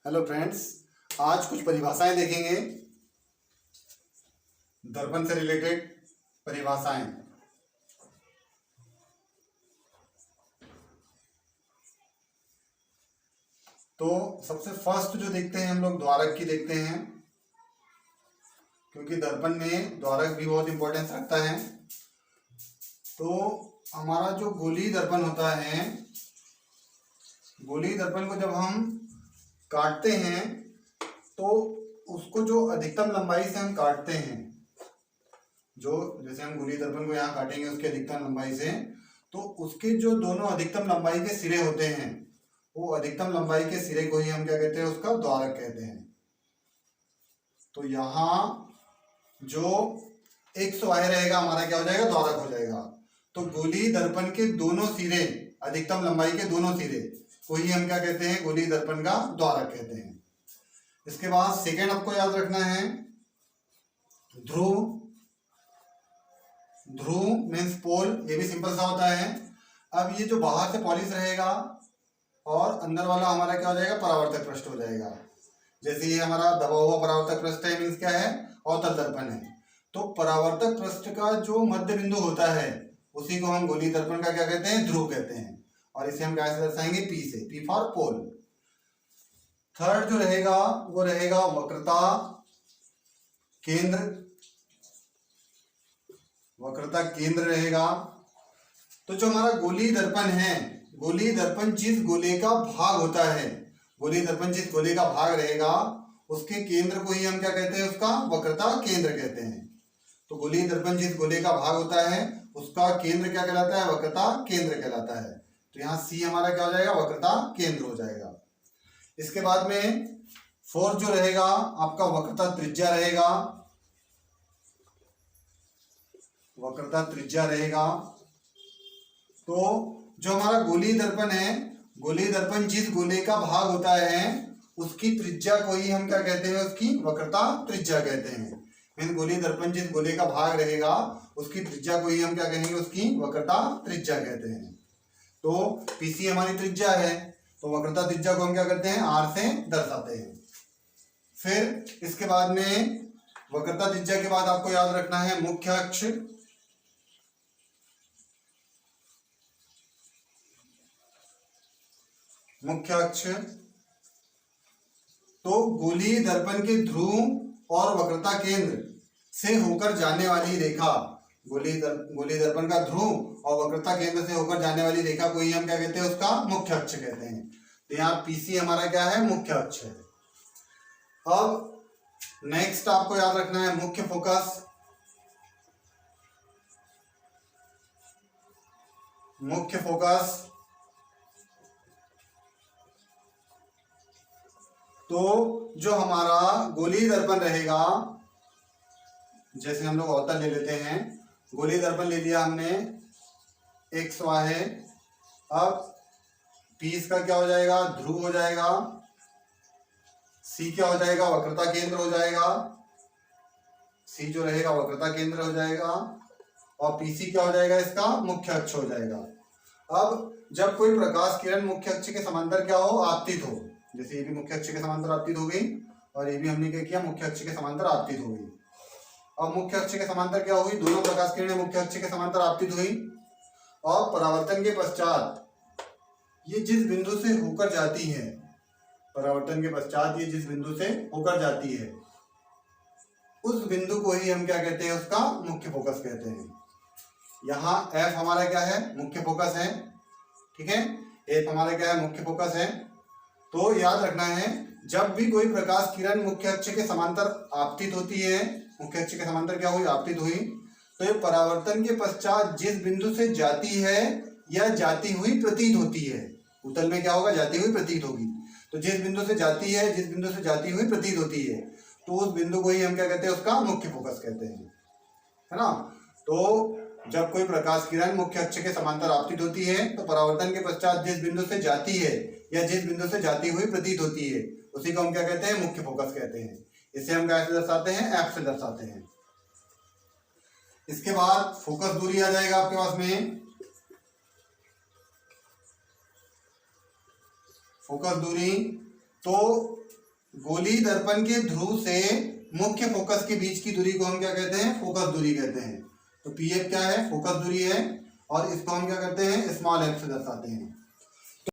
Hello friends, आज कुछ परिभाषाएं देखेंगे। दर्पण से रिलेटेड परिभाषाएं। तो सबसे फर्स्ट जो देखते हैं हम लोग द्वारक की देखते हैं, क्योंकि दर्पण में द्वारक भी बहुत इंपॉर्टेंस रखता है। तो हमारा जो गोलीय दर्पण होता है, गोलीय दर्पण को जब हम काटते हैं तो उसको जो अधिकतम लंबाई से हम काटते हैं, जो जैसे हम गोलीय दर्पण को यहाँ काटेंगे उसकी अधिकतम लंबाई से, तो उसके जो दोनों अधिकतम लंबाई के सिरे होते हैं, वो अधिकतम लंबाई के सिरे को ही हम क्या कहते हैं, उसका द्वारक कहते हैं। तो यहाँ जो एक रहेगा हमारा क्या हो जाएगा, द्वारक हो जाएगा। तो गोलीय दर्पण के दोनों सिरे, अधिकतम लंबाई के दोनों सिरे को ही हम क्या कहते हैं, गोलीय दर्पण का द्वारक कहते हैं। इसके बाद सेकेंड आपको याद रखना है ध्रुव। ध्रुव मीन्स पोल, ये भी सिंपल सा होता है। अब ये जो बाहर से पॉलिश रहेगा और अंदर वाला हमारा क्या हो जाएगा, परावर्तक पृष्ठ हो जाएगा। जैसे ये हमारा दबा हुआ परावर्तक पृष्ठ है, मीन्स क्या है, अवतल दर्पण है। तो परावर्तक पृष्ठ का जो मध्य बिंदु होता है उसी को हम गोलीय दर्पण का क्या कहते हैं, ध्रुव कहते हैं। और इसे हम कैसे दर्शाएंगे, पी से, पी फॉर पोल। थर्ड जो रहेगा वो रहेगा वक्रता केंद्र। वक्रता केंद्र रहेगा। तो जो हमारा गोलीय दर्पण है, गोलीय दर्पण जिस गोले का भाग होता है, गोलीय दर्पण जिस गोले का भाग रहेगा उसके केंद्र को ही हम क्या कहते हैं, उसका वक्रता केंद्र कहते हैं। तो गोलीय दर्पण जिस गोले का भाग होता है उसका केंद्र क्या कहलाता है, वक्रता केंद्र कहलाता है। तो यहाँ सी हमारा क्या हो जाएगा, वक्रता केंद्र हो जाएगा। इसके बाद में फोर्थ जो रहेगा आपका वक्रता त्रिज्या रहेगा। वक्रता त्रिज्या रहेगा। तो जो हमारा गोलीय दर्पण है, गोलीय दर्पण जिस गोले का भाग होता है उसकी त्रिज्या को ही हम क्या कहते हैं, उसकी वक्रता त्रिज्या कहते हैं। मीन गोलीय दर्पण जिस गोले का भाग रहेगा उसकी त्रिज्या को ही हम क्या कहेंगे, उसकी वक्रता त्रिज्या कहते हैं। तो पीसी हमारी त्रिज्या है, तो वक्रता त्रिज्या को हम क्या करते हैं, आर से दर्शाते हैं। फिर इसके बाद में वक्रता त्रिज्या के बाद आपको याद रखना है मुख्य अक्ष। मुख्य अक्ष तो गोलीय दर्पण के ध्रुव और वक्रता केंद्र से होकर जाने वाली रेखा, गोलीय दर्पण का ध्रुव और वक्रता केंद्र से होकर जाने वाली रेखा को ही हम क्या कहते हैं, उसका मुख्य अक्ष कहते हैं। तो यहाँ पीसी हमारा क्या है, मुख्य अक्ष है। अब नेक्स्ट आपको याद रखना है मुख्य फोकस। मुख्य फोकस तो जो हमारा गोलीय दर्पण रहेगा, जैसे हम लोग अवतल ले लेते हैं, गोलीय दर्पण ले लिया हमने, एक्स वाई है। अब पी इसका क्या हो जाएगा, ध्रुव हो जाएगा। सी क्या हो जाएगा, वक्रता केंद्र हो जाएगा। सी जो रहेगा वक्रता केंद्र हो जाएगा। और पीसी क्या हो जाएगा, इसका मुख्य अक्ष हो जाएगा। अब जब कोई प्रकाश किरण मुख्य अक्ष के समांतर क्या हो, आपतित हो, जैसे ये भी मुख्य अक्ष के समांतर आपतित हो गई और ये भी हमने क्या किया, मुख्य अक्ष के समांतर आपतित हो गई। और मुख्य अक्ष के समांतर क्या हुई, दोनों प्रकाश किरणें मुख्य अक्ष के समांतर आपतित हुई। और परावर्तन के पश्चात ये जिस बिंदु से होकर जाती है, परावर्तन के पश्चात ये जिस बिंदु से होकर जाती है उस बिंदु को ही हम क्या कहते हैं, उसका मुख्य फोकस कहते हैं। यहाँ एफ हमारा क्या है, मुख्य फोकस है। ठीक है, एफ हमारा क्या है, मुख्य फोकस है। तो याद रखना है, जब भी कोई प्रकाश किरण मुख्य अक्ष के समांतर आपतित होती है, मुख्य अक्ष के समांतर क्या हुई, आपतित हुई, तो ये परावर्तन के पश्चात जिस बिंदु से जाती है या जाती हुई प्रतीत होती है, उत्तल में क्या होगा, जाती हुई प्रतीत होगी। तो जिस बिंदु से जाती है, जिस बिंदु से जाती हुई प्रतीत होती है, तो उस बिंदु को ही हम क्या कहते हैं, उसका मुख्य फोकस कहते हैं, है ना। तो जब कोई प्रकाश किरण मुख्य अक्ष के समांतर आपतित होती है तो परावर्तन के पश्चात जिस बिंदु से जाती है या जिस बिंदु से जाती हुई प्रतीत होती है उसी को हम क्या कहते हैं, मुख्य फोकस कहते हैं। इसे हम कैसे दर्शाते हैं, एफ से दर्शाते हैं। इसके बाद फोकस दूरी आ जाएगा आपके पास में। फोकस दूरी तो गोली दर्पण के ध्रुव से मुख्य फोकस के बीच की दूरी को हम क्या कहते हैं? फोकस दूरी कहते हैं। तो पीएफ क्या है? फोकस दूरी है, और इसको हम क्या करते हैं? स्मॉल एफ से दर्शाते हैं।